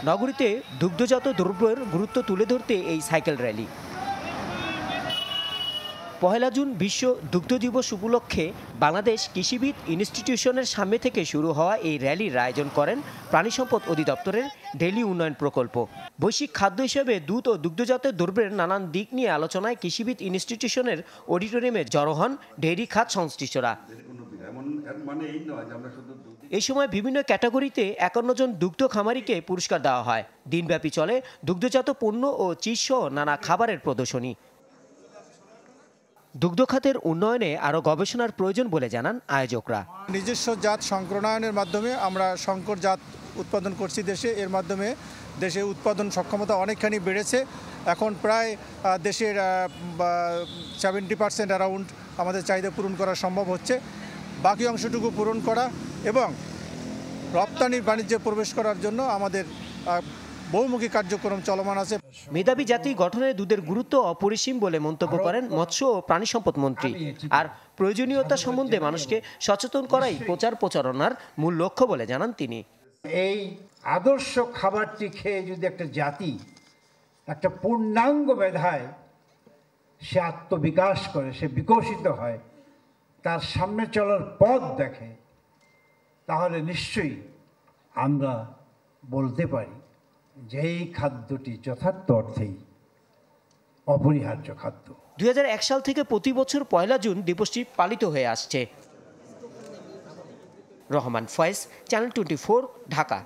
নগরীতে দুগ্ধজাত দ্রব্যের গুরুত্ব তুলে ধরতে এই সাইকেল র্যালি। পহেলা জুন বিশ্ব দুগ্ধ দিবস উপলক্ষে বাংলাদেশ কৃষিবিদ ইনস্টিটিউশনের সামনে থেকে শুরু হওয়া এই র্যালির আয়োজন করেন প্রাণী সম্পদ অধিদপ্তরের ডেইলি উন্নয়ন প্রকল্প। বৈশ্বিক খাদ্য হিসেবে দুধ ও দুগ্ধজাত দ্রব্যের নানান দিক নিয়ে আলোচনায় কৃষিবিদ ইনস্টিটিউশনের অডিটোরিয়ামে জড়ো হন ডেইরি খাত সংশ্লিষ্টরা। এই সময় বিভিন্ন ক্যাটাগরিতে 51 জন দুগ্ধ খামারিকে পুরস্কার দেওয়া হয়। দিনব্যাপী চলে দুগ্ধজাত পণ্য ও চিজসহ নানা খাবারের প্রদর্শনী। দুগ্ধ খাতের উন্নয়নে আরও গবেষণার প্রয়োজন বলে জানান আয়োজকরা। নিজস্ব জাত সংক্রমণের মাধ্যমে আমরা সংকর জাত উৎপাদন করছি দেশে। এর মাধ্যমে দেশে উৎপাদন সক্ষমতা অনেকখানি বেড়েছে। এখন প্রায় দেশের 70% অ্যারাউন্ড আমাদের চাহিদা পূরণ করা সম্ভব হচ্ছে। বাকি অংশটুকু পূরণ করা এবং রপ্তানি বাণিজ্যে প্রবেশ করার জন্য আমাদের বহুমুখী কার্যক্রম চলমান আছে। মেধাবী জাতি গঠনে দুধের গুরুত্ব অপরিসীম বলে মন্তব্য করেন মৎস্য ও প্রাণী সম্পদ মন্ত্রী। আর প্রয়োজনীয়তা সম্বন্ধে মানুষকে সচেতন করাই প্রচার প্রচারণার মূল লক্ষ্য বলে জানান তিনি। এই আদর্শ খাবারটি খেয়ে যদি একটা জাতি একটা পূর্ণাঙ্গ মেধায় সে আত্মবিকাশ করে, সে বিকশিত হয়, তার সামনে চলার পথ দেখে, তাহলে নিশ্চয়ই আমরা বলতে পারি যে এই খাদ্যটি যথার্থ অর্থেই অপরিহার্য খাদ্য। 2001 সাল থেকে প্রতি বছর পয়লা জুন দিবসটি পালিত হয়ে আসছে। রহমান ফয়েজ, চ্যানেল 24, ঢাকা।